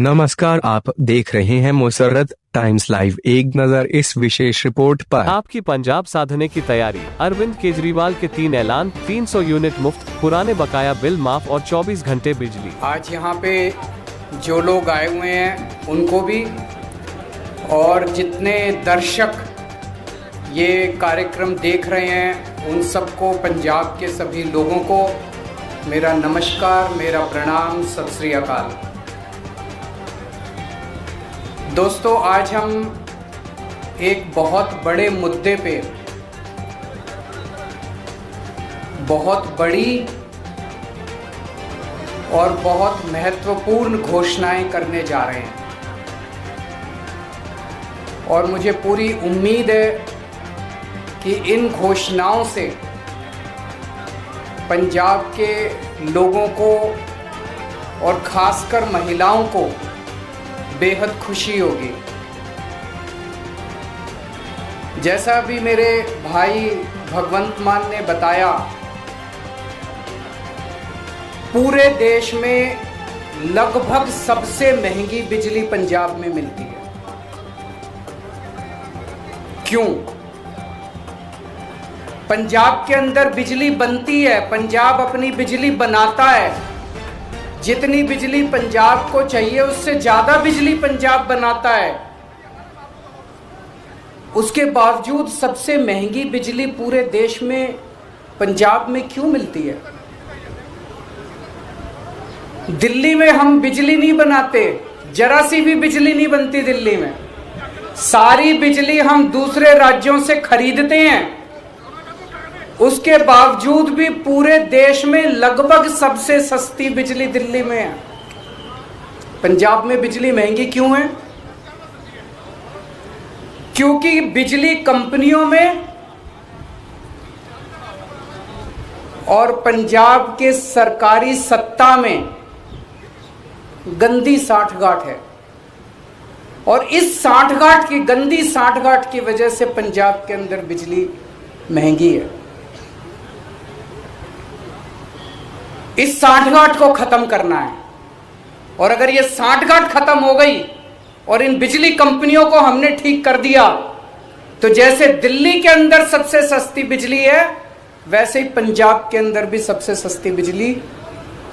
नमस्कार, आप देख रहे हैं मुसर्रत टाइम्स लाइव। एक नजर इस विशेष रिपोर्ट पर। आपकी पंजाब साधने की तैयारी। अरविंद केजरीवाल के 3 ऐलान, 300 यूनिट मुफ्त, पुराने बकाया बिल माफ और 24 घंटे बिजली। आज यहाँ पे जो लोग आए हुए हैं उनको भी, और जितने दर्शक ये कार्यक्रम देख रहे हैं उन सबको, पंजाब के सभी लोगों को मेरा नमस्कार, मेरा प्रणाम, सत श्री अकाल। दोस्तों, आज हम एक बहुत बड़े मुद्दे पे बहुत बड़ी और बहुत महत्वपूर्ण घोषणाएं करने जा रहे हैं, और मुझे पूरी उम्मीद है कि इन घोषणाओं से पंजाब के लोगों को और खासकर महिलाओं को बेहद खुशी होगी। जैसा अभी मेरे भाई भगवंत मान ने बताया, पूरे देश में लगभग सबसे महंगी बिजली पंजाब में मिलती है। क्यों? पंजाब के अंदर बिजली बनती है, पंजाब अपनी बिजली बनाता है। जितनी बिजली पंजाब को चाहिए उससे ज्यादा बिजली पंजाब बनाता है। उसके बावजूद सबसे महंगी बिजली पूरे देश में पंजाब में क्यों मिलती है? दिल्ली में हम बिजली नहीं बनाते, जरा सी भी बिजली नहीं बनती दिल्ली में। सारी बिजली हम दूसरे राज्यों से खरीदते हैं। उसके बावजूद भी पूरे देश में लगभग सबसे सस्ती बिजली दिल्ली में है। पंजाब में बिजली महंगी क्यों है? क्योंकि बिजली कंपनियों में और पंजाब के सरकारी सत्ता में गंदी साठगांठ है, और इस साठगांठ की, गंदी साठगांठ की वजह से पंजाब के अंदर बिजली महंगी है। इस साठगांठ को खत्म करना है, और अगर ये साठगांठ खत्म हो गई और इन बिजली कंपनियों को हमने ठीक कर दिया, तो जैसे दिल्ली के अंदर सबसे सस्ती बिजली है, वैसे ही पंजाब के अंदर भी सबसे सस्ती बिजली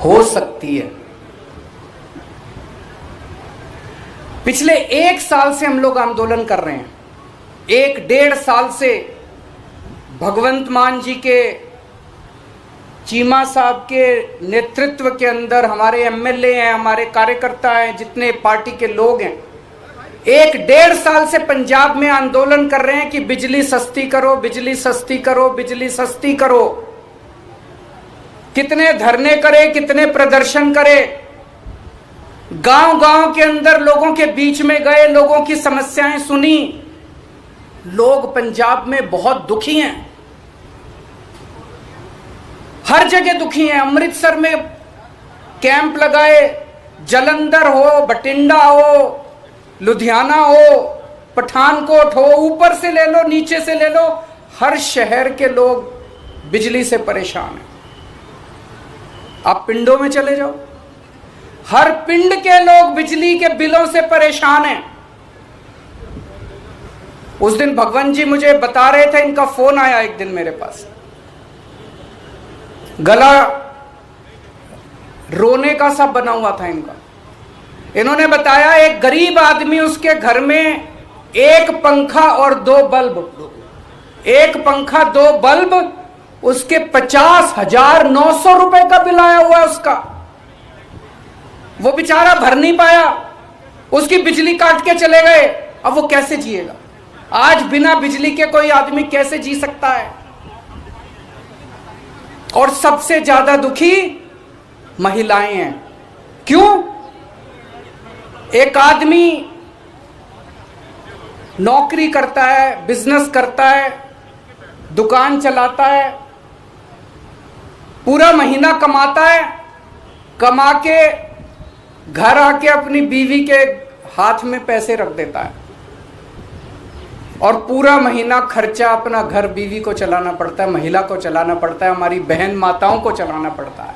हो सकती है। पिछले 1 साल से हम लोग आंदोलन कर रहे हैं। 1-1.5 साल से भगवंत मान जी के, चीमा साहब के नेतृत्व के अंदर हमारे एमएलए हैं, हमारे कार्यकर्ता हैं, जितने पार्टी के लोग हैं, 1-1.5 साल से पंजाब में आंदोलन कर रहे हैं कि बिजली सस्ती करो, बिजली सस्ती करो, बिजली सस्ती करो। कितने धरने करे, कितने प्रदर्शन करे, गांव-गांव के अंदर लोगों के बीच में गए, लोगों की समस्याएं सुनी। लोग पंजाब में बहुत दुखी हैं, हर जगह दुखी हैं। अमृतसर में कैंप लगाए, जलंधर हो, बठिंडा हो, लुधियाना हो, पठानकोट हो, ऊपर से ले लो, नीचे से ले लो, हर शहर के लोग बिजली से परेशान हैं। आप पिंडों में चले जाओ, हर पिंड के लोग बिजली के बिलों से परेशान हैं। उस दिन भगवंत जी मुझे बता रहे थे, इनका फोन आया एक दिन मेरे पास, गला रोने का सा बना हुआ था इनका। इन्होंने बताया एक गरीब आदमी, उसके घर में एक पंखा और 2 बल्ब, एक पंखा 2 बल्ब, उसके 50,900 रुपए का बिल आया हुआ है उसका। वो बेचारा भर नहीं पाया, उसकी बिजली काट के चले गए। अब वो कैसे जिएगा? आज बिना बिजली के कोई आदमी कैसे जी सकता है? और सबसे ज्यादा दुखी महिलाएं हैं। क्यों? एक आदमी नौकरी करता है, बिजनेस करता है, दुकान चलाता है, पूरा महीना कमाता है, कमा के घर आके अपनी बीवी के हाथ में पैसे रख देता है, और पूरा महीना खर्चा अपना घर, बीवी को चलाना पड़ता है, महिला को चलाना पड़ता है, हमारी बहन माताओं को चलाना पड़ता है।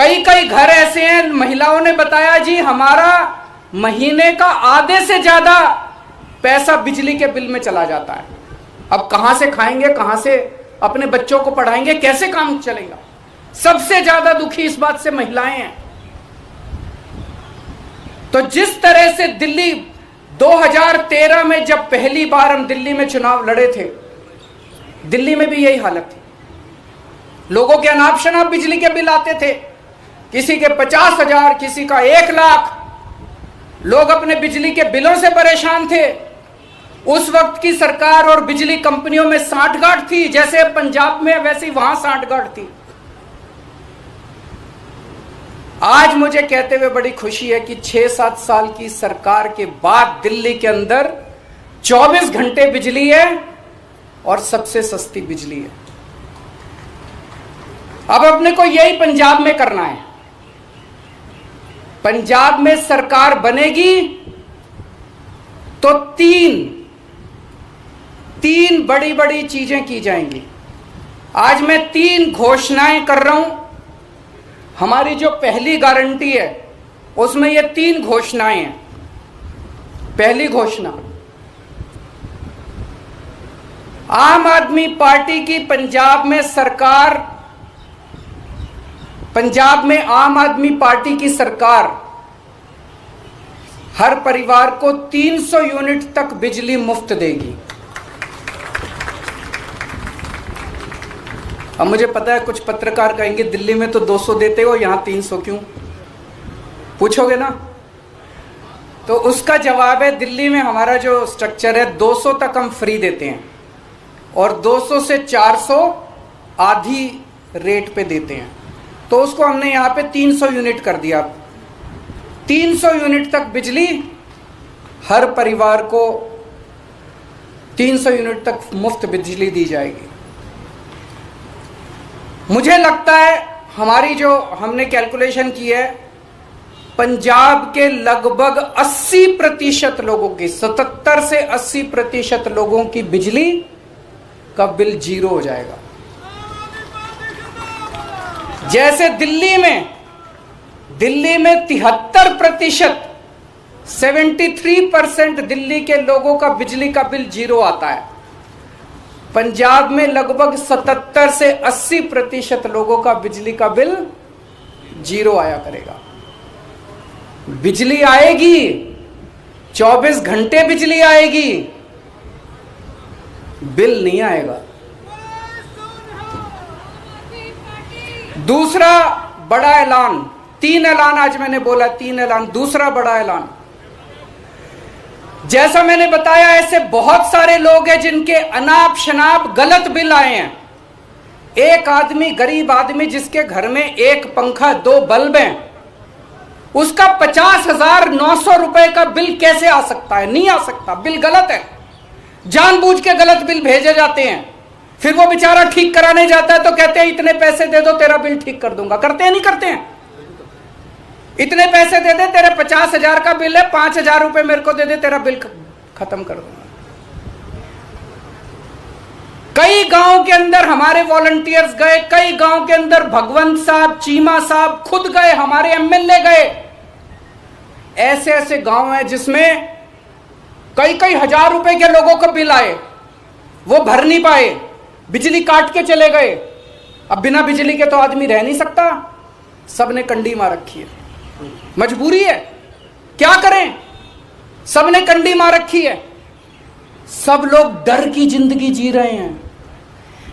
कई कई घर ऐसे हैं, महिलाओं ने बताया जी हमारा महीने का आधे से ज्यादा पैसा बिजली के बिल में चला जाता है। अब कहां से खाएंगे, कहां से अपने बच्चों को पढ़ाएंगे, कैसे काम चलेगा? सबसे ज्यादा दुखी इस बात से महिलाएं हैं। तो जिस तरह से दिल्ली 2013 में जब पहली बार हम दिल्ली में चुनाव लड़े थे, दिल्ली में भी यही हालत थी। लोगों के अनाप शनाप बिजली के बिल आते थे, किसी के 50,000, किसी का 1 लाख। लोग अपने बिजली के बिलों से परेशान थे। उस वक्त की सरकार और बिजली कंपनियों में सांठगांठ थी, जैसे पंजाब में वैसे ही वहां सांठगांठ थी। आज मुझे कहते हुए बड़ी खुशी है कि 6-7 साल की सरकार के बाद दिल्ली के अंदर 24 घंटे बिजली है और सबसे सस्ती बिजली है। अब अपने को यही पंजाब में करना है। पंजाब में सरकार बनेगी तो तीन बड़ी बड़ी चीजें की जाएंगी। आज मैं 3 घोषणाएं कर रहा हूं। हमारी जो पहली गारंटी है उसमें ये 3 घोषणाएं हैं। पहली घोषणा, आम आदमी पार्टी की पंजाब में आम आदमी पार्टी की सरकार हर परिवार को 300 यूनिट तक बिजली मुफ्त देगी। अब मुझे पता है कुछ पत्रकार कहेंगे दिल्ली में तो 200 देते हो, यहां 300 क्यों? पूछोगे ना? तो उसका जवाब है, दिल्ली में हमारा जो स्ट्रक्चर है 200 तक हम फ्री देते हैं और 200 से 400 आधी रेट पे देते हैं। तो उसको हमने यहां पे 300 यूनिट कर दिया। 300 यूनिट तक बिजली हर परिवार को 300 यूनिट तक मुफ्त बिजली दी जाएगी। मुझे लगता है हमारी जो हमने कैलकुलेशन की है, पंजाब के लगभग 80% लोगों की, 77 से 80% लोगों की बिजली का बिल 0 हो जाएगा। जैसे दिल्ली में 73%, 73% दिल्ली के लोगों का बिजली का बिल 0 आता है। पंजाब में लगभग 77 से 80% लोगों का बिजली का बिल 0 आया करेगा। बिजली आएगी, 24 घंटे बिजली आएगी, बिल नहीं आएगा। दूसरा बड़ा ऐलान, 3 ऐलान आज मैंने बोला, 3 ऐलान। दूसरा बड़ा ऐलान, जैसा मैंने बताया ऐसे बहुत सारे लोग हैं जिनके अनाप शनाप गलत बिल आए हैं। एक आदमी, गरीब आदमी जिसके घर में 1 पंखा 2 बल्ब हैं, उसका 50,900 रुपए का बिल कैसे आ सकता है? नहीं आ सकता, बिल गलत है। जानबूझ के गलत बिल भेजे जाते हैं। फिर वो बेचारा ठीक कराने जाता है तो कहते हैं इतने पैसे दे दो तेरा बिल ठीक कर दूंगा। करते हैं नहीं करते हैं? इतने पैसे दे दे, तेरे 50,000 का बिल है, 5,000 रुपए मेरे को दे दे, तेरा बिल खत्म कर दूंगा। कई गांव के अंदर हमारे वॉलंटियर्स गए, कई गांव के अंदर भगवंत साहब, चीमा साहब खुद गए, हमारे एमएलए गए। ऐसे ऐसे गांव हैं जिसमें कई कई हजार रुपए के लोगों को बिल आए, वो भर नहीं पाए, बिजली काट के चले गए। अब बिना बिजली के तो आदमी रह नहीं सकता, सबने कंडी मार रखी है, मजबूरी है, क्या करें? सबने कंडी मार रखी है। सब लोग डर की जिंदगी जी रहे हैं।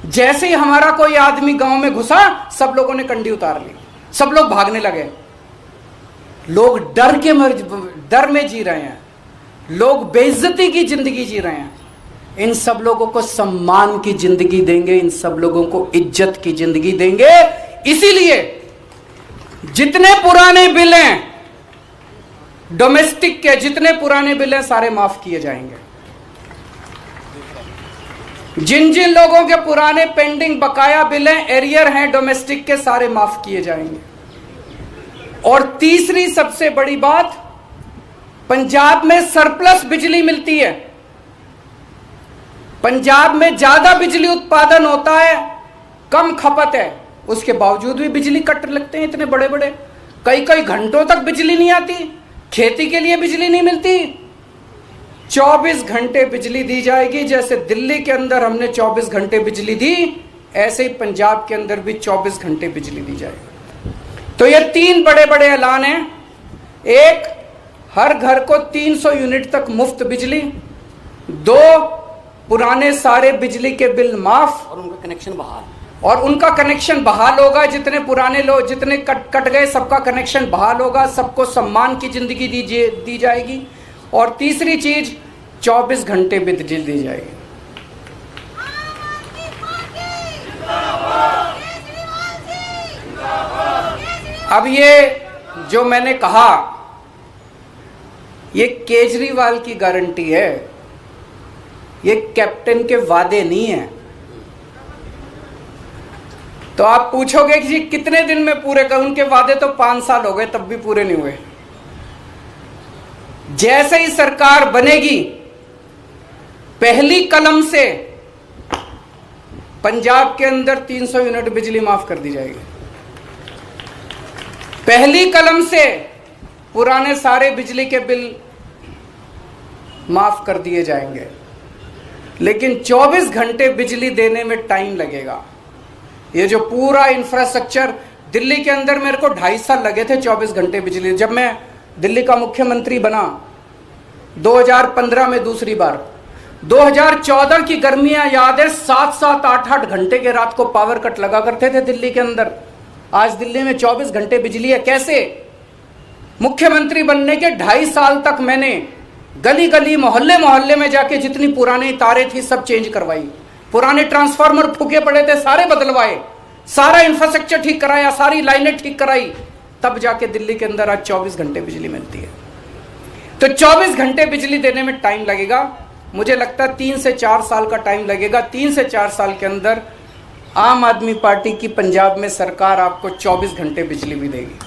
जैसे ही हमारा कोई आदमी गांव में घुसा, सब लोगों ने कंडी उतार ली, सब लोग भागने लगे। लोग डर में जी रहे हैं, लोग बेइज्जती की जिंदगी जी रहे हैं। इन सब लोगों को सम्मान की जिंदगी देंगे, इन सब लोगों को इज्जत की जिंदगी देंगे। इसीलिए जितने पुराने बिल हैं, डोमेस्टिक के जितने पुराने बिल हैं, सारे माफ किए जाएंगे। जिन जिन लोगों के पुराने पेंडिंग बकाया बिल हैं, एरियर हैं डोमेस्टिक के, सारे माफ किए जाएंगे। और तीसरी सबसे बड़ी बात, पंजाब में सरप्लस बिजली मिलती है। पंजाब में ज्यादा बिजली उत्पादन होता है, कम खपत है। उसके बावजूद भी बिजली कट लगते हैं इतने बड़े बड़े, कई कई घंटों तक बिजली नहीं आती, खेती के लिए बिजली नहीं मिलती। 24 घंटे बिजली दी जाएगी। जैसे दिल्ली के अंदर हमने 24 घंटे बिजली दी, ऐसे ही पंजाब के अंदर भी 24 घंटे बिजली दी जाएगी। तो ये 3 बड़े बड़े ऐलान हैं। एक, हर घर को 300 यूनिट तक मुफ्त बिजली। 2, पुराने सारे बिजली के बिल माफ और उनका कनेक्शन बहाल। और उनका कनेक्शन बहाल होगा। जितने पुराने लोग जितने कट गए सबका कनेक्शन बहाल होगा, सबको सम्मान की जिंदगी दी जाएगी। और तीसरी चीज, 24 घंटे बिजली दी जाएगी। अब ये जो मैंने कहा, ये केजरीवाल की गारंटी है, ये कैप्टन के वादे नहीं है। तो आप पूछोगे कि जी कितने दिन में पूरे कर, उनके वादे तो 5 साल हो गए तब भी पूरे नहीं हुए। जैसे ही सरकार बनेगी, पहली कलम से पंजाब के अंदर 300 यूनिट बिजली माफ कर दी जाएगी। पहली कलम से पुराने सारे बिजली के बिल माफ कर दिए जाएंगे। लेकिन 24 घंटे बिजली देने में टाइम लगेगा। ये जो पूरा इंफ्रास्ट्रक्चर दिल्ली के अंदर, मेरे को 2.5 साल लगे थे 24 घंटे बिजली। जब मैं दिल्ली का मुख्यमंत्री बना 2015 में दूसरी बार, 2014 की गर्मियां याद है, 7-7, 8-8 घंटे के रात को पावर कट लगा करते थे दिल्ली के अंदर। आज दिल्ली में 24 घंटे बिजली है। कैसे? मुख्यमंत्री बनने के 2.5 साल तक मैंने गली गली मोहल्ले मोहल्ले में जाके जितनी पुरानी तारें थी सब चेंज करवाई, पुराने ट्रांसफार्मर फूके पड़े थे सारे बदलवाए, सारा इंफ्रास्ट्रक्चर ठीक कराया, सारी लाइनें ठीक कराई, तब जाके दिल्ली के अंदर आज 24 घंटे बिजली मिलती है। तो 24 घंटे बिजली देने में टाइम लगेगा। मुझे लगता है 3 से 4 साल का टाइम लगेगा। 3 से 4 साल के अंदर आम आदमी पार्टी की पंजाब में सरकार आपको 24 घंटे बिजली भी देगी।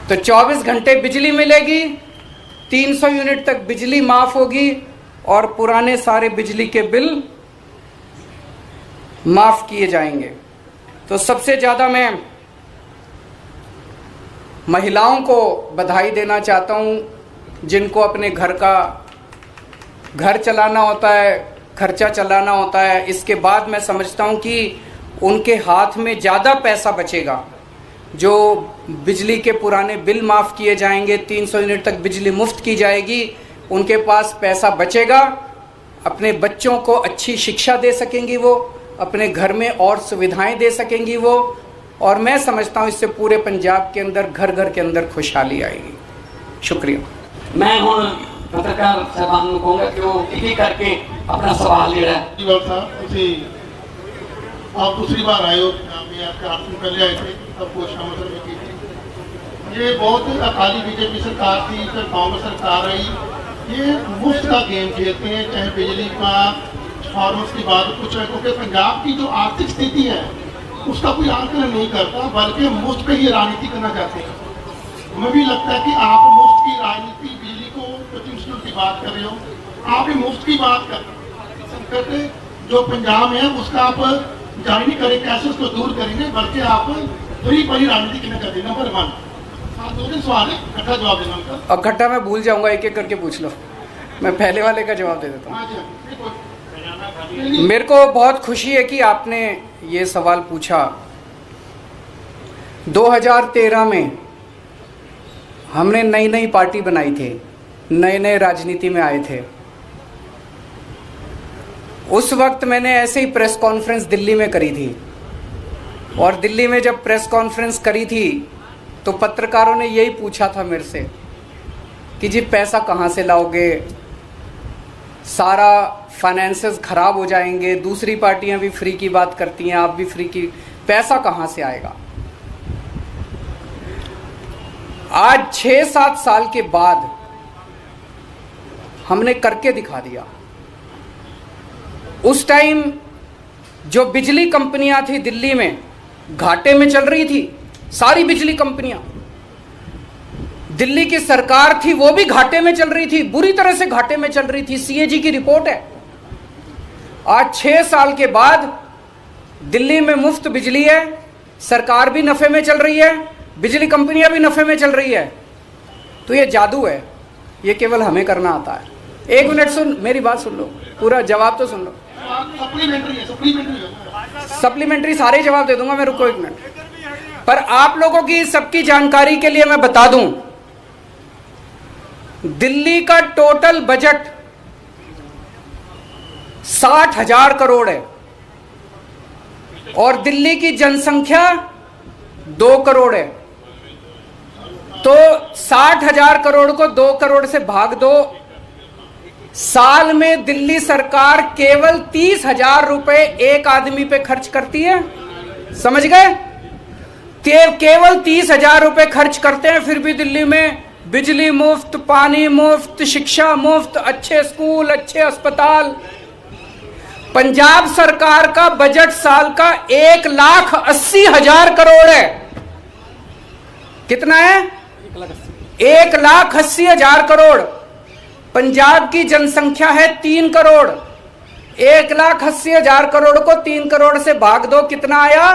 तो 24 घंटे बिजली मिलेगी, 300 यूनिट तक बिजली माफ होगी और पुराने सारे बिजली के बिल माफ किए जाएंगे। तो सबसे ज्यादा मैं महिलाओं को बधाई देना चाहता हूं, जिनको अपने घर चलाना होता है, खर्चा चलाना होता है। इसके बाद मैं समझता हूं कि उनके हाथ में ज़्यादा पैसा बचेगा। जो बिजली के पुराने बिल माफ़ किए जाएंगे, 300 यूनिट तक बिजली मुफ्त की जाएगी, उनके पास पैसा बचेगा। अपने बच्चों को अच्छी शिक्षा दे सकेंगी वो, अपने घर में और सुविधाएं दे सकेंगी वो, और मैं समझता हूं इससे पूरे पंजाब के अंदर घर घर के अंदर खुशहाली आएगी। शुक्रिया। मैं हूँ पत्रकार साहबान ਨੂੰ ਕਹੂੰਗਾ ਕਿ ਉਹ ਇੱਕ करके अपना सवाल ਜਿਹੜਾ है। आप दूसरी बार आए हो, मैं आपके 8 दिन पहले आए थे, तब वो शामल में की थी। ये बहुत अकाली बीजेपी सरकार थी, फिर कांग्रेस सरकार आई। ये मुफ्त का गेम खेलते हैं, चाहे बिजली का फार्मर्स की बात कुछ है, क्योंकि पंजाब की जो आर्थिक स्थिति है उसका कोई आकलन नहीं करता, बल्कि मुफ्त पे ही राजनीति करना चाहते हैं। हमें भी लगता है कि आप मुफ्त की राजनीति, बिजली को 25 की बात कर रहे हो, आप भी मुफ्त की बात कर जो पंजाब है उसका आप जारी नहीं करें, कैसे उसको दूर करेंगे, बल्कि आप फ्री पर ही राजनीति करना चाहते हैं। नंबर 1। आप 2 सवाल है, इकट्ठा जवाब देना उनका। अब इकट्ठा मैं भूल जाऊंगा, एक एक करके पूछ लो। मैं पहले वाले का जवाब दे देता हूँ। मेरे को बहुत खुशी है कि आपने ये सवाल पूछा। 2013 में हमने नई नई पार्टी बनाई थी, नए नए राजनीति में आए थे। उस वक्त मैंने ऐसे ही प्रेस कॉन्फ्रेंस दिल्ली में करी थी, और दिल्ली में जब प्रेस कॉन्फ्रेंस करी थी तो पत्रकारों ने यही पूछा था मेरे से कि जी पैसा कहाँ से लाओगे, सारा फाइनेंसेस खराब हो जाएंगे, दूसरी पार्टियां भी फ्री की बात करती हैं, आप भी फ्री की, पैसा कहाँ से आएगा। आज 6-7 साल के बाद हमने करके दिखा दिया। उस टाइम जो बिजली कंपनियां थी दिल्ली में घाटे में चल रही थी, सारी बिजली कंपनियां, दिल्ली की सरकार थी वो भी घाटे में चल रही थी, बुरी तरह से घाटे में चल रही थी। सीएजी की रिपोर्ट है। आज 6 साल के बाद दिल्ली में मुफ्त बिजली है, सरकार भी नफे में चल रही है, बिजली कंपनियां भी नफे में चल रही है। तो ये जादू है, ये केवल हमें करना आता है। एक मिनट सुन, मेरी बात सुन लो, पूरा जवाब तो सुन लो। सप्लीमेंट्री सारे जवाब दे दूंगा मैं, रुको एक मिनट। पर आप लोगों की सबकी जानकारी के लिए मैं बता दूं, दिल्ली का टोटल बजट 60,000 करोड़ है और दिल्ली की जनसंख्या 2 करोड़ है। तो 60,000 करोड़ को 2 करोड़ से भाग दो। साल में दिल्ली सरकार केवल 30,000 रुपए एक आदमी पे खर्च करती है, समझ गए? केवल 30,000 रुपए खर्च करते हैं, फिर भी दिल्ली में बिजली मुफ्त, पानी मुफ्त, शिक्षा मुफ्त, अच्छे स्कूल, अच्छे अस्पताल। पंजाब सरकार का बजट साल का 1,80,000 करोड़ है। कितना है? 1,80,000 करोड़। पंजाब की जनसंख्या है 3 करोड़। 1,80,000 करोड़ को 3 करोड़ से भाग दो, कितना आया?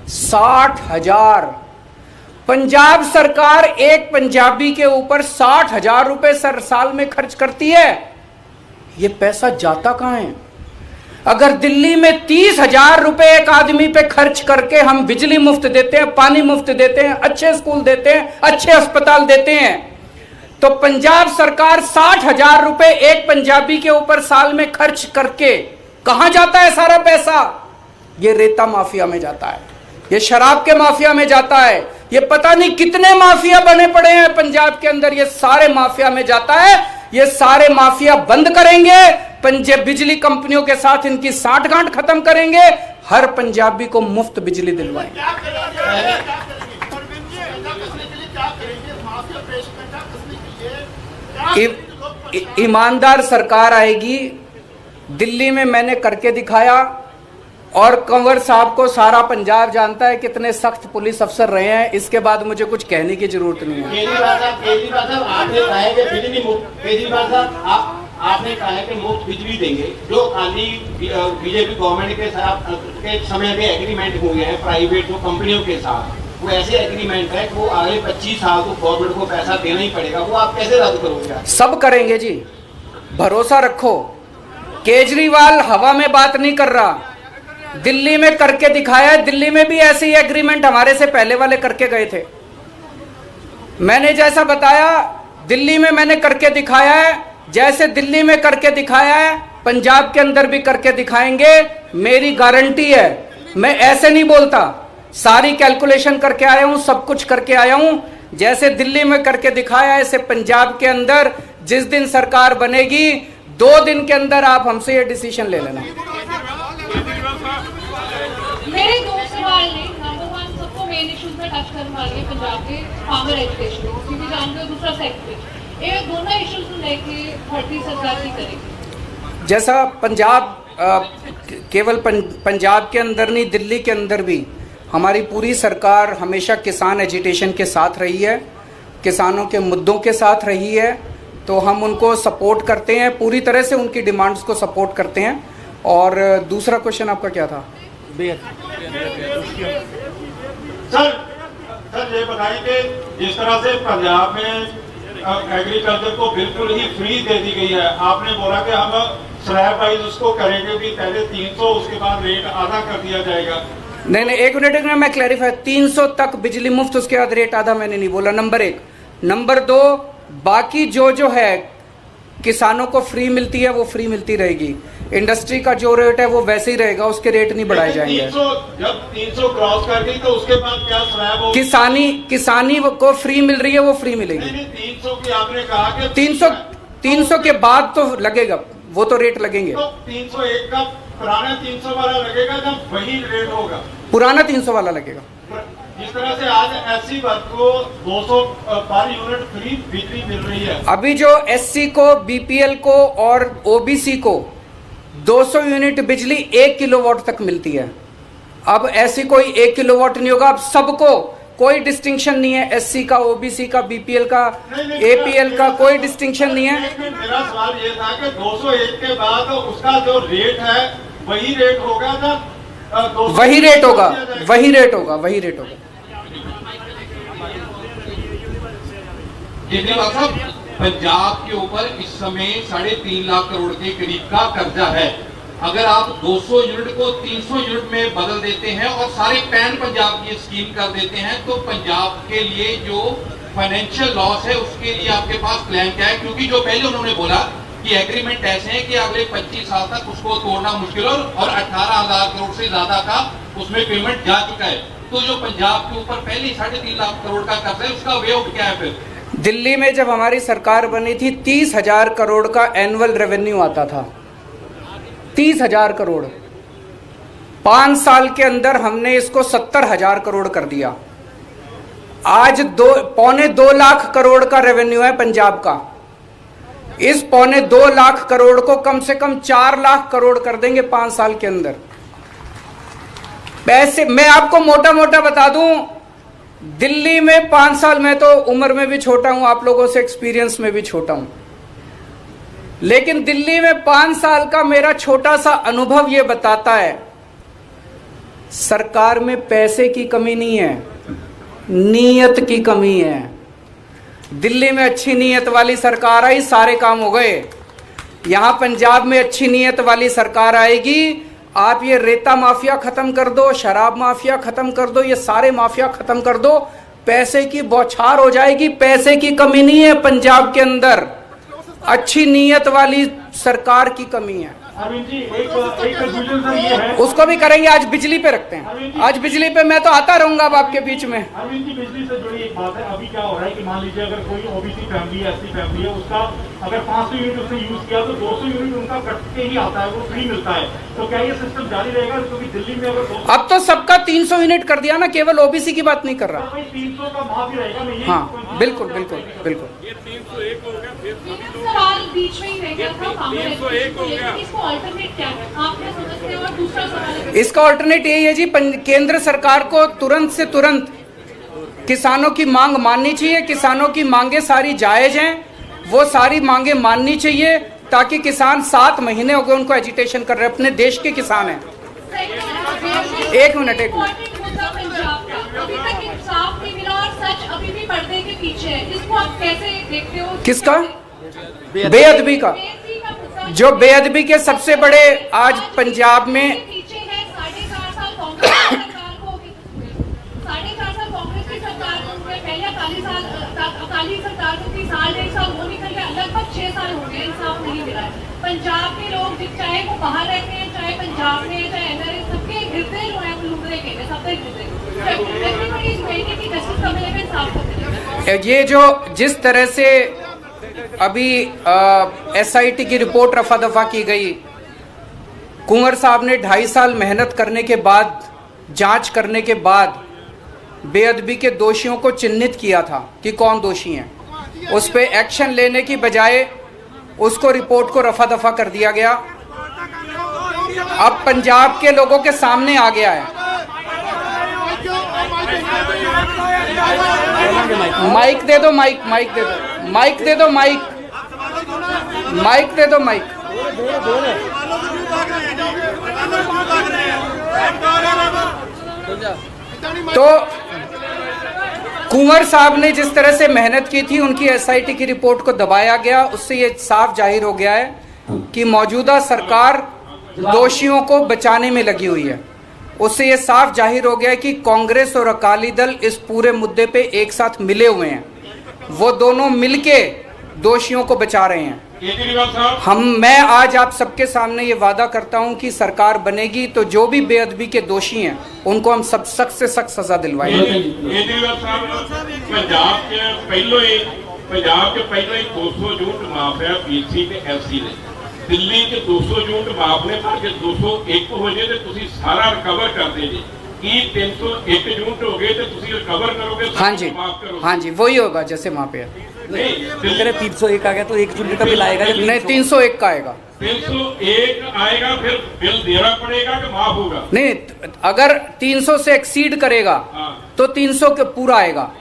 60,000। पंजाब सरकार एक पंजाबी के ऊपर 60,000 रुपए साल में खर्च करती है। ये पैसा जाता कहां है? अगर दिल्ली में 30,000 रुपए एक आदमी पे खर्च करके हम बिजली मुफ्त देते हैं, पानी मुफ्त देते हैं, अच्छे स्कूल देते हैं, अच्छे अस्पताल देते हैं, तो पंजाब सरकार 60,000 रुपए एक पंजाबी के ऊपर साल में खर्च करके कहां जाता है सारा पैसा? ये रेता माफिया में जाता है, ये शराब के माफिया में जाता है, ये पता नहीं कितने माफिया बने पड़े हैं पंजाब के अंदर, ये सारे माफिया में जाता है। ये सारे माफिया बंद करेंगे, पंजाब बिजली कंपनियों के साथ इनकी साठगांठ खत्म करेंगे, हर पंजाबी को मुफ्त बिजली दिलवाएंगे। ईमानदार सरकार आएगी। दिल्ली में मैंने करके दिखाया और कंवर साहब को सारा पंजाब जानता है कितने सख्त पुलिस अफसर रहे हैं, इसके बाद मुझे कुछ कहने की जरूरत नहीं है। केजरीवाल साहब आपने कहा है कि बिजली मुफ्त, केजरीवाल साहब आपने कहा है कि मुफ्त बिजली देंगे, जो खाली बीजेपी गवर्नमेंट के साथ के समय में एग्रीमेंट हुए हैं प्राइवेट जो कंपनियों के साथ, वो ऐसे एग्रीमेंट है कि वो अगले 25 साल को गवर्नमेंट को पैसा देना ही पड़ेगा, वो आप कैसे रद्द करोगे? सब करेंगे जी, भरोसा रखो। केजरीवाल हवा में बात नहीं कर रहा, दिल्ली में करके दिखाया है। दिल्ली में भी ऐसे ही एग्रीमेंट हमारे से पहले वाले करके गए थे। मैंने जैसा बताया दिल्ली में मैंने करके दिखाया है, जैसे दिल्ली में करके दिखाया है पंजाब के अंदर भी करके दिखाएंगे, मेरी गारंटी है। मैं ऐसे नहीं बोलता, सारी कैलकुलेशन करके आया हूं, सब कुछ करके आया हूं। जैसे दिल्ली में करके दिखाया ऐसे पंजाब के अंदर जिस दिन सरकार बनेगी 2 दिन के अंदर आप हमसे ये डिसीजन ले लेना। मेरे 2 सवाल हैं। नंबर 1 सबको मेन इश्यूज में टच करने वाले हैं पंजाब के फार्मर एजुकेशन, क्योंकि जानते हो दूसरा सेक्टर, ये दोनों इश्यूज को लेके भर्ती सरकार की करेगी। जैसा पंजाब केवल पंजाब के अंदर नहीं, दिल्ली के अंदर भी हमारी पूरी सरकार हमेशा किसान एजिटेशन के साथ रही है, किसानों के मुद्दों के साथ रही है, तो हम उनको सपोर्ट करते हैं, पूरी तरह से उनकी डिमांड्स को सपोर्ट करते हैं। और दूसरा क्वेश्चन आपका क्या था? सर ये बताइए कि जिस तरह से पंजाब में एग्रीकल्चर को बिल्कुल ही फ्री दे दी गई है, आपने बोला कि हम स्लैब वाइज उसको करेंगे कि पहले 300 उसके बाद रेट आधा कर दिया जाएगा। नहीं, एक मिनट मैं क्लैरिफाई, 300 तक बिजली मुफ्त, उसके बाद रेट आधा मैंने नहीं बोला, नंबर 1। नंबर 2, बाकी जो है किसानों को फ्री मिलती है वो फ्री मिलती रहेगी, इंडस्ट्री का जो रेट है वो वैसे ही रहेगा, उसके रेट नहीं बढ़ाए जाएंगे। जब 300 क्रॉस कर गई तो उसके बाद क्या स्लैब हो? किसानी को फ्री मिल रही है, वो फ्री मिलेगी। 300 की आपने कहा कि 300 के बाद तो लगेगा, वो तो रेट लगेंगे। तो 301 का पुराना 300 वाला लगेगा जब वही रेट होगा? पुराना 300 वाला लगेगा। जिस तरह से आज एससी वर्ग को 200 पर यूनिट फ्री बिजली मिल रही है, अभी जो एससी को, बीपीएल को और ओबीसी को 200 यूनिट बिजली 1 किलोवाट तक मिलती है। अब ऐसी कोई 1 किलोवाट नहीं होगा, अब सबको कोई डिस्टिंक्शन नहीं है, एससी का, ओबीसी का, बीपीएल का, एपीएल का, कोई डिस्टिंक्शन नहीं है। मेरा सवाल ये था कि 201 के बाद उसका जो रेट है वही रेट होगा जब वही रेट होगा, वही रेट होगा, वही रेट होगा। केजरीवाल साहब, पंजाब के ऊपर इस समय 3.5 लाख करोड़ के करीब का कर्जा है। अगर आप 200 यूनिट को 300 यूनिट में बदल देते हैं और सारे पैन पंजाब की स्कीम कर देते हैं, तो पंजाब के लिए जो फाइनेंशियल लॉस है उसके लिए आपके पास प्लान क्या है? क्योंकि जो पहले उन्होंने बोला कि एग्रीमेंट ऐसे हैं कि अगले 25 साल तक उसको तोड़ना मुश्किल और 18,000 करोड़ से ज्यादा का उसमें पेमेंट जा चुका है। तो जो पंजाब के ऊपर पहले 3.5 लाख करोड़ का कर्ज है, उसका वे आउट क्या है? फिर दिल्ली में जब हमारी सरकार बनी थी 30,000 करोड़ का एनुअल रेवेन्यू आता था, 30,000 करोड़। 5 साल के अंदर हमने इसको 70,000 करोड़ कर दिया। आज 2.25 लाख करोड़ का रेवेन्यू है पंजाब का। इस 2.25 लाख करोड़ को कम से कम 4 लाख करोड़ कर देंगे 5 साल के अंदर। पैसे मैं आपको मोटा मोटा बता दूं, दिल्ली में 5 साल, मैं तो उम्र में भी छोटा हूं, आप लोगों से एक्सपीरियंस में भी छोटा हूं, लेकिन दिल्ली में 5 साल का मेरा छोटा सा अनुभव यह बताता है, सरकार में पैसे की कमी नहीं है, नीयत की कमी है। दिल्ली में अच्छी नीयत वाली सरकार आई, सारे काम हो गए। यहां पंजाब में अच्छी नीयत वाली सरकार आएगी, आप ये रेता माफिया खत्म कर दो, शराब माफिया खत्म कर दो, ये सारे माफिया खत्म कर दो, पैसे की बौछार हो जाएगी। पैसे की कमी नहीं है पंजाब के अंदर, अच्छी नीयत वाली सरकार की कमी है। अरविंद जी, एक कंफ्यूजन सर ये है, उसको भी करेंगे। आज बिजली पे रखते हैं, आज बिजली पे मैं तो आता रहूंगा अब आपके बीच में। अरविंद जी, बिजली से जुड़ी एक बात है। अभी क्या हो रहा है कि मान लीजिए अगर कोई ओबीसी फैमिली है, एससी फैमिली है, उसका अगर 500 यूनिट उसने यूज किया तो 200 यूनिट उनका कट के ही आता है, वो फ्री मिलता है। तो क्या ये सिस्टम जारी रहेगा? क्योंकि दिल्ली में अगर अब तो सबका 300 यूनिट कर दिया ना, केवल ओबीसी की बात नहीं कर रहा। 300 का माफ ही रहेगा नहीं? हाँ, बिल्कुल बिल्कुल बिल्कुल। सवाल बीच में ही रह गया था, इसको अल्टरनेट क्या है आप क्या समझते हैं? और दूसरा सवाल, इसका ऑल्टरनेट यही है जी, केंद्र सरकार को तुरंत से तुरंत किसानों की मांग माननी चाहिए। किसानों की मांगे सारी जायज हैं, वो सारी मांगे माननी चाहिए, ताकि किसान 7 महीने हो गए उनको एजिटेशन कर रहे हैं, अपने देश के किसान हैं। एक मिनट अभी तक इंसाफ नहीं मिला और सच अभी भी पर्दे के पीछे है, इसको आप कैसे देखते हो? किसका? बेअदबी का। जो बेअदबी के सबसे बड़े आज पंजाब में पीछे है 4.5 साल कांग्रेस की सरकार को, 4.5 साल कांग्रेस की सरकार को, पहले अकाली सरकार को 3 साल 1.5 साल वो निकल गया, लगभग 6 साल हो गए, इंसाफ नहीं मिला है। पंजाब के लोग चाहे वो बाहर रहते हैं, चाहे पंजाब में, चाहे एनआरए, सबके हृदय जो है लुबरे के हैं, सबके हृदय। ये जो जिस तरह से अभी एसआईटी की रिपोर्ट रफा दफा की गई, कुंवर साहब ने 2.5 साल मेहनत करने के बाद, जांच करने के बाद बेअदबी के दोषियों को चिन्हित किया था कि कौन दोषी हैं, उस पे एक्शन लेने की बजाय उसको रिपोर्ट को रफा दफा कर दिया गया। अब पंजाब के लोगों के सामने आ गया है। माइक दे दो, माइक दे दो, माइक दे दो, माइक दे दो, माइक। तो कुंवर साहब ने जिस तरह से मेहनत की थी, उनकी एसआईटी की रिपोर्ट को दबाया गया, उससे ये साफ जाहिर हो गया है कि मौजूदा सरकार दोषियों को बचाने में लगी हुई है। उससे ये साफ जाहिर हो गया है कि कांग्रेस और अकाली दल इस पूरे मुद्दे पे एक साथ मिले हुए हैं, वो दोनों मिलके दोषियों को बचा रहे हैं। मैं आज आप सबके सामने ये वादा करता हूं कि सरकार बनेगी तो जो भी बेअदबी के दोषी हैं उनको हम सब सख्त से सख्त सजा दिलवाएंगे। केजरीवाल साहब, पंजाब के पहले 200 यूनिट माफ है पीसी ਤੇ ਐਫਸੀ ਨੇ, ਦਿੱਲੀ के 200 यूनिट माफ ने, पर जे 201 हो जाए तो तुसी सारा रिकवर कर दे जी। की 301 यूनिट हो गए तो तुसी रिकवर करोगे? हाँ जी, हाँ जी, वही होगा जैसे वहाँ पे है। 301 आ गया तो 1 यूनिट का बिल आएगा? नहीं, 301 का आएगा। 301 आएगा, फिर बिल देना पड़ेगा कि माफ होगा? नहीं, अगर 300 से एक्सीड करेगा तो 300 के पूरा आएगा।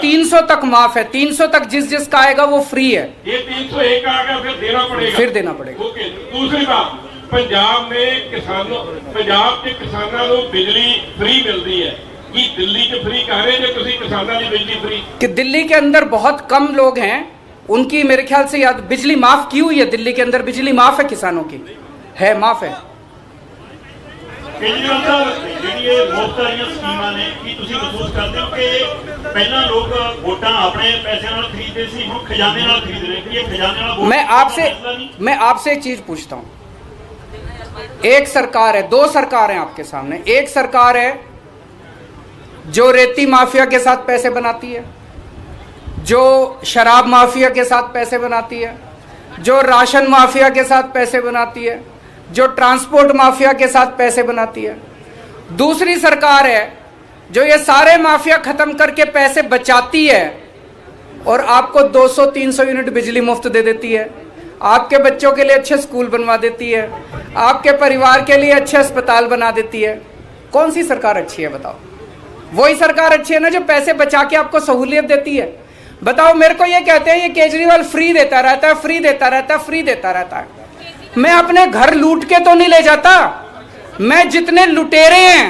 300 तक माफ है, 300 तक जिसका आएगा वो फ्री है। ये 301 आ गया, फिर देना पड़ेगा? फिर देना पड़ेगा। ओके। दूसरी बात, पंजाब में किसानों पंजाब के किसानों को बिजली फ्री मिलती है कि दिल्ली च फ्री कह रहे जो तुसीं किसानों की बिजली फ्री कि दिल्ली के अंदर बहुत कम लोग हैं उनकी मेरे ख्याल से याद बिजली माफ की हुई है। दिल्ली के अंदर बिजली माफ है किसानों की, है माफ है। केजरीवाल साहब जी मुफ्त वाली स्कीमां ने कि तुसीं महसूस करते हो कि पहला लोग वोटां अपने पैसे नाल खरीदते सी हुण खजाने नाल खरीद रहे कि ये खजाने नाल मैं आपसे एक चीज पूछता हूं। एक सरकार है, दो सरकार हैं आपके सामने। एक सरकार है जो रेती माफिया के साथ पैसे बनाती है, जो शराब माफिया के साथ पैसे बनाती है, जो राशन माफिया के साथ पैसे बनाती है, जो ट्रांसपोर्ट माफिया के साथ पैसे बनाती है। दूसरी सरकार है जो ये सारे माफिया खत्म करके पैसे बचाती है और आपको 200-300 यूनिट बिजली मुफ्त दे देती है, आपके बच्चों के लिए अच्छे स्कूल बनवा देती है, आपके परिवार के लिए अच्छे अस्पताल बना देती है। कौन सी सरकार अच्छी है बताओ? वही सरकार अच्छी है ना जो पैसे बचा के आपको सहूलियत देती है। बताओ मेरे को ये कहते हैं ये केजरीवाल फ्री देता रहता है, फ्री देता रहता है, फ्री देता रहता है। मैं अपने घर लूट के तो नहीं ले जाता, मैं जितने लुटेरे हैं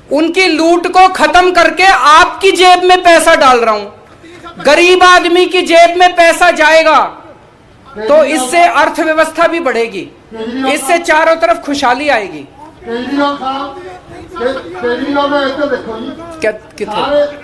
उनकी लूट को खत्म करके आपकी जेब में पैसा डाल रहा हूं। गरीब आदमी की जेब में पैसा जाएगा तो इससे अर्थव्यवस्था भी बढ़ेगी, इससे चारों तरफ खुशहाली आएगी। केजरीवाल साहब केजरीवाल ने इधर देखो जी,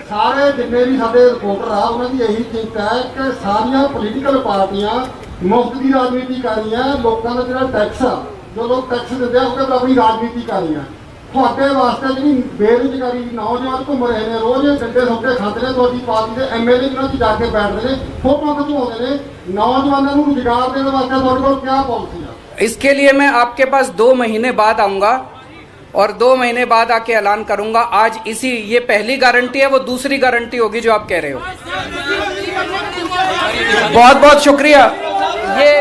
सारे जिन्ने भी साडे रिपोर्टर आ उन्होंने यही चिंता है कि सारिया पोलीटिकल पार्टियां मुफ्त की राजनीति कर रही हैं। लोगों का जो टैक्स आ जो लोग टैक्स देते हैं उसके अपनी राजनीति कर रही हैं। ਤੁਹਾਡੇ ਵਾਸਤੇ ਜਿਹੜੀ ਬੇਰੁਜ਼ਗਾਰੀ ਨੌਜਵਾਨ ਘੁੰਮ ਰਹੇ ਨੇ, ਰੋਜ਼ ਡੰਡੇ ਸੌਂਕੇ ਖਾਂਦੇ ਨੇ, ਤੁਹਾਡੀ ਪਾਰਟੀ ਦੇ ਐਮਐਲਏ ਉਹਨਾਂ 'ਚ ਜਾ ਕੇ ਬੈਠਦੇ ਨੇ, ਫੋਟੋਆਂ ਖਿਚਵਾਉਂਦੇ ਨੇ। नौजवानों को रोजगार देने वास्ते ਤੁਹਾਡੇ ਕੋਲ क्या पॉलिसी है? इसके लिए मैं आपके पास 2 महीने बाद आऊंगा और 2 महीने बाद आके ऐलान करूंगा। आज इसी ये पहली गारंटी है, वो दूसरी गारंटी होगी जो आप कह रहे हो। बहुत बहुत शुक्रिया। ये